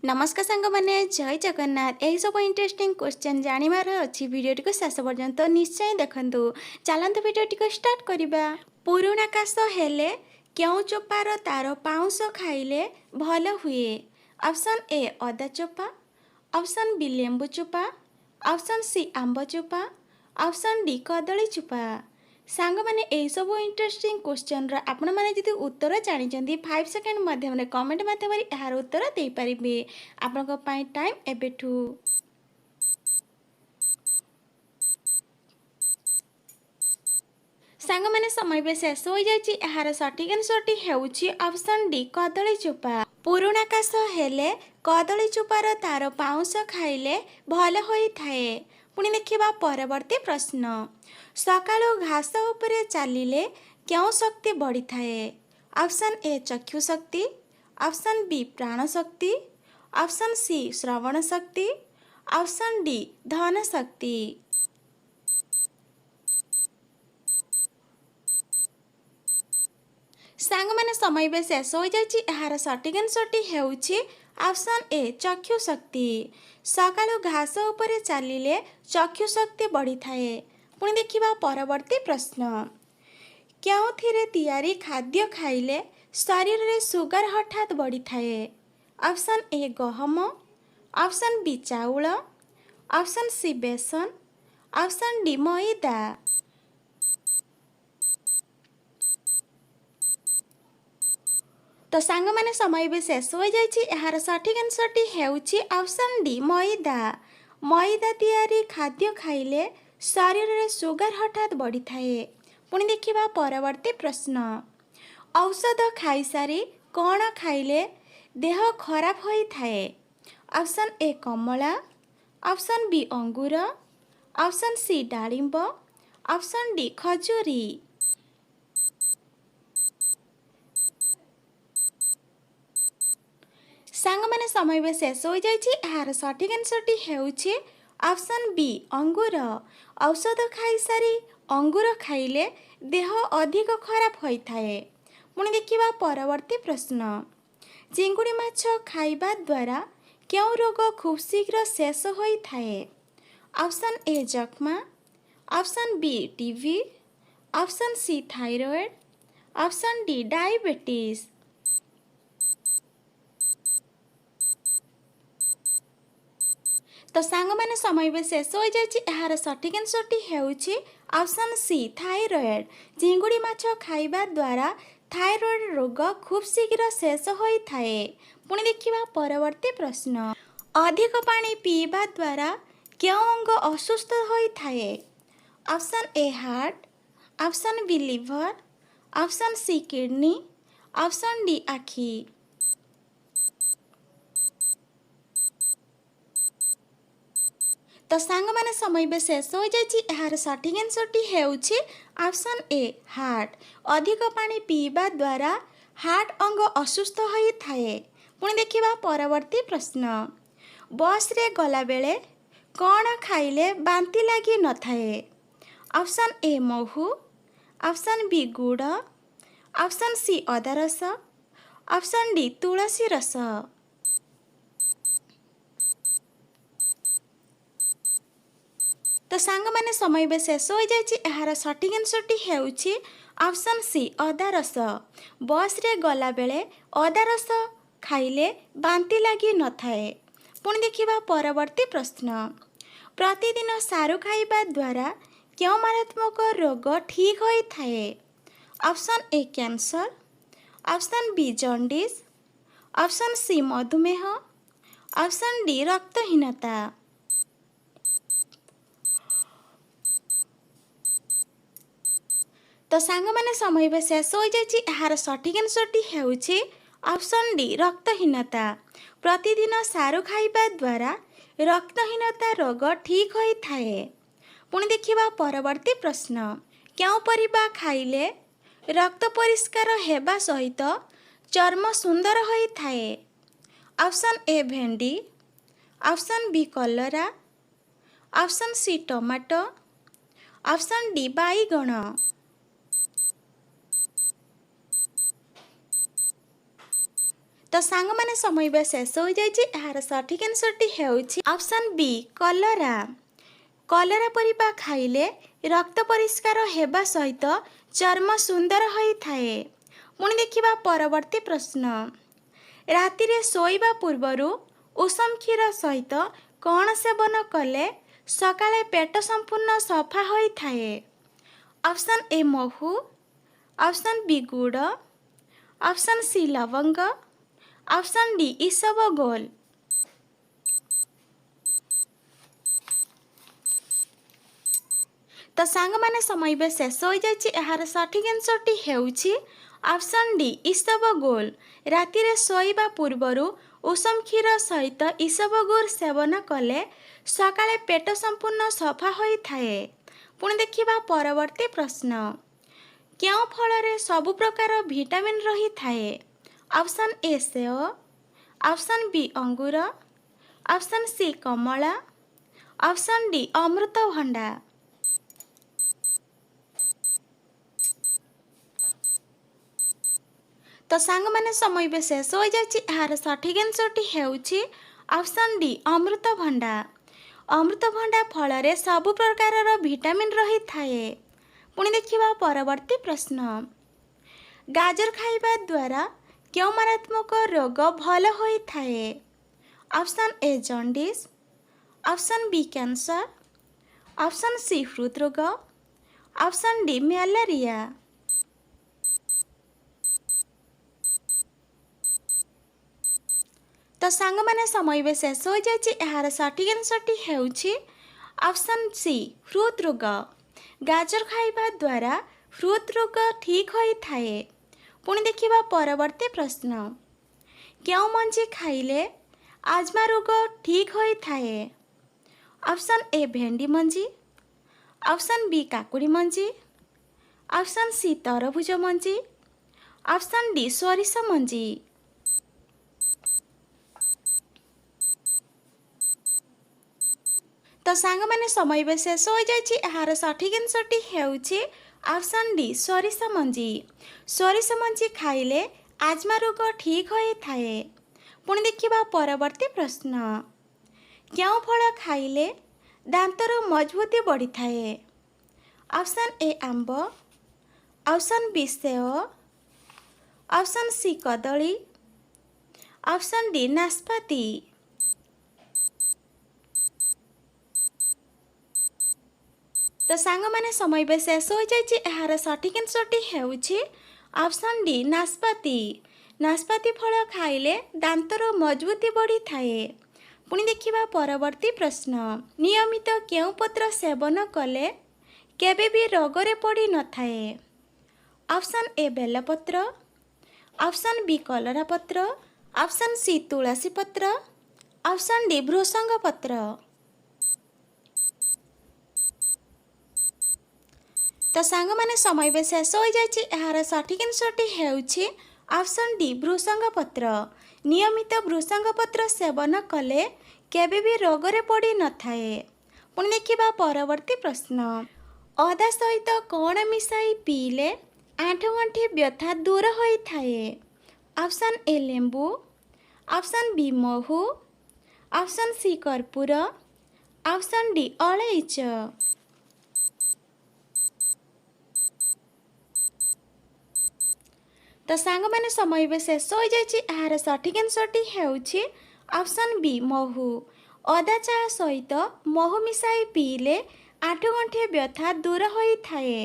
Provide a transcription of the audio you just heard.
नमस्कार सांग मैंने जय जगन्नाथ यही सब इंटरेस्टिंग क्वेश्चन जानवर अच्छी भिडियोटी को शेष पर्यंत निश्चय देखु चलते भिडियोटी को स्टार्ट करवा। पुरुणा काश हेले क्यों चोपार तार पाउंस खाइले भल हुए। ऑप्शन ए अदा चोपा, ऑप्शन बी लेंबू चोपा, ऑप्शन सी आंब चोपा, ऑप्शन डी कदली चोपा। सांग मैंने यही सब इंटरेस्टिंग क्वेश्चन आपण मैंने जी उत्तर जानते 5 सेकेंड मध्यम कमेंट मध्यम यार उत्तर दे पारे। आपण टाइम एबेठू सांग मैंने समय भी शेष हो जाए। यार सठिक आंसरटी होउछि ऑप्शन डी कदली चोपा। पुरुणा काश हेले कदली चोपार तार पाउंस खाइले भल होई थाए। पुणी देखिबा परवर्ती प्रश्न। सकाळु घास उपरे चालिले क्यों शक्ति बढ़ी थाए। ऑप्शन ए चक्षु शक्ति, ऑप्शन बी प्राण शक्ति, ऑप्शन सी श्रवण शक्ति, ऑप्शन डी धन शक्ति। सांग मैंने समय भी शेष हो जाए। यार सठिक आंसरटी होउछि ऑप्शन ए चक्षु शक्ति। सकाळु घास उपरे चालिले चक्षु शक्ति बढ़ी थाए। पुणी देखिबा परवर्ती प्रश्न। क्योंथिरे तैयारी खाद्य खाइले शरीर रे सुगर हठात बढ़ी थाए। ऑप्शन ए गहम, ऑप्शन बी चाउल, ऑप्शन सी बेसन, ऑप्शन डी मैदा। तो सांग मैंने समय भी शेष हो जाए। यार सठिक आंसरटी होउछि ऑप्शन डी मैदा। मैदा तैयारी खाद्य खाइले शरीर रे सुगर हठात बढ़ी थाए। पुणी देखिबा परवर्ती प्रश्न। औषध खाई सारी कौन खाइले देह खराब होई थाए। ऑप्शन ए कमला, ऑप्शन बी अंगूर, ऑप्शन सी डालिंब, ऑप्शन डी खजूरी। सांग मैंने समय भी शेष हो जाए। यार सठिक आंसरटी होउछि ऑप्शन बी अंगूर। औषध खाई सारी अंगूर खाइले देह अधिक खराब होई थाए। पुणी देखिबा परवर्ती प्रश्न। चिंगुड़ी माछ खाइबा द्वारा क्यों रोग खूब शीघ्र शेष होई थाए। ऑप्शन ए जख्मा, option B TB, option C thyroid, option D diabetes. तो सांग मैंने समय भी शेष हो जाए। यार सठिक आंसरटी होउछि ऑप्शन सी थायराइड। चिंगुड़ी माछ खाइबा द्वारा थायराइड रोग खूब शीघ्र शेष होई थाए। पुणी देखिबा परवर्ती प्रश्न। अधिक पानी पीबा द्वारा क्यों अंग असुस्थ होई थाए। Option A heart, option B liver, option C kidney, option D आखि। तो सांग मैंने समय भी शेष हो जाए। यार सठिक आंसरटी होउछि ऑप्शन ए हार्ट। अधिक पानी पीबा द्वारा हार्ट अंग असुस्थ होई थाए। पुणी देखिबा परवर्ती प्रश्न। बस रे गला बेले कौन खाइले बांती लगी न थाए। ऑप्शन ए महू, ऑप्शन बी गुड़, ऑप्शन सी अदा रस, ऑप्शन डी तुलसी रस। तो सांग मैंने समय भी शेष हो जाए। यार सठिक आंसरटी होउछि ऑप्शन सी अदा रस। बस रे गला बेले अदा रस खाइले बांती लगी न थाए। पुणी देखिबा परवर्ती प्रश्न। प्रतिदिन सारू खाइबा द्वारा क्यों मारात्मक रोग ठीक होई थाए। Option A cancer, option B jaundice, option C मधुमेह, ऑप्शन डी रक्तहीनता। तो सांग मैंने समय भी शेष हो जाए। यार सठिक आंसरटी होउछि ऑप्शन डी रक्तहीनता। प्रतिदिन सारू खाइबा द्वारा रक्तहीनता रोग ठीक होई थाए। पुणी देखिबा परवर्ती प्रश्न। क्यों परिबा खाइले रक्त परिष्कार हेबा सहित चर्म सुंदर होई थाए। ऑप्शन ए भेंडी, ऑप्शन बी कलरा, option C tomato, option D बाईगण। तो सांग माने समय बे शेष हो जाइए यार सठिक आंसरटी हेउछि ऑप्शन बी कलरा। कलरा परिबा खाइले रक्त परिष्कार हेबा सहित चर्म सुंदर होई थाए। पुणी देखिबा परवर्ती प्रश्न राति रे सोइबा पूर्वरु उषम क्षीर सहित कौन सेवन कले सकाळे पेट संपूर्ण सफा होई थाए। ऑप्शन ए महू, ऑप्शन बी गुड़, ऑप्शन सी लवंग, ऑप्शन डी इसबगोल। तो सांग माने समय बे शेष हो जाइए यार सठिक आंसरटी हेउछि ऑप्शन डी इसबगोल। राति रे सोइबा पूर्वरु उषम क्षीर सहित इसबगोल सेवन कले सकाळे पेट संपूर्ण सफा होई थाए। पुणी देखिबा परवर्ती प्रश्न क्यों फल रे सबु प्रकार विटामिन रही थाए। ऑप्शन ए सेव, ऑप्शन बी अंगूर, ऑप्शन सी कमला, ऑप्शन डी अमृतभंडा। तो सांग माने समय बे शेष हो जाइए यार सठिक आंसरटी हेउछि ऑप्शन डी अमृतभंडा। अमृतभंडा फल रे सबु प्रकार विटामिन रही थाए। पुणी देखिबा परवर्ती प्रश्न गाजर खाइबा द्वारा क्यों मारात्मक रोग भल होई थाए। Option A jaundice, option B cancer, option C हृदरोग, ऑप्शन डी मैलेरिया। तो सांग माने समय बे शेष हो जाइए यार सठिक आंसरटी हेउछि ऑप्शन सी हृदरोग। गाजर खाइबा द्वारा हृदरोग ठीक होई थाए। पुणी देखिबा परवर्ती प्रश्न क्यों मंजी खाइले आजमा रोग ठीक होई थाए। ऑप्शन ए भेंडी मंजी, ऑप्शन बी काकुड़ी मंजी, ऑप्शन सी तरभुज मंजी, ऑप्शन डी सोरिष मंजी। तो सांग माने समय बे शेष हो जाइए यार सठिक आंसरटी हेउछि ऑप्शन डी सोरिष मंजी। सोरिष मंजी खाइले आजमा रोग ठीक होई थाए। पुणी देखिबा परवर्ती प्रश्न क्यों फल खाइले दांतर मजबूती बढ़ी थाए। ऑप्शन ए आंब, ऑप्शन बी सेव, ऑप्शन सी कदली, ऑप्शन डी नाशपाती। तो सांग माने समय बे शेष हो जाइए यार सठिक आंसरटी हेउछि ऑप्शन डी नाशपाती। नाशपाती फल खाइले दांतर मजबूती बढ़ी थाए। पुणी देखिबा परवर्ती प्रश्न नियमित केउं पत्र सेवन कले केबे भी रोगरे पड़ी न थाए। ऑप्शन ए बेलपत्र, ऑप्शन बी कलरा पत्र, ऑप्शन सी तुलसी पत्र, ऑप्शन डी भृसंग पत्र। तो सांग माने समय बे शेष हो जाइए यार सठिक आंसरटी हेउछि ऑप्शन डी भृसंग पत्र। नियमित भृसंग पत्र सेवन कले केबे भी रोगरे पड़ी न थाए। पुणी देखिबा परवर्ती प्रश्न अदा सहित कौन मिसाई पीले आंठगंठी व्यथा दूर होई थाए। ऑप्शन ए लेंबू, ऑप्शन बी महू, ऑप्शन सी कर्पूर, ऑप्शन डी अलैच। तो सांग माने समय बे शेष हो जाइए यार सठिक आंसरटी हेउछि ऑप्शन बी महू। अदा चा सहित महू मिसाई पीले आंठगंठी व्यथा दूर होई थाए।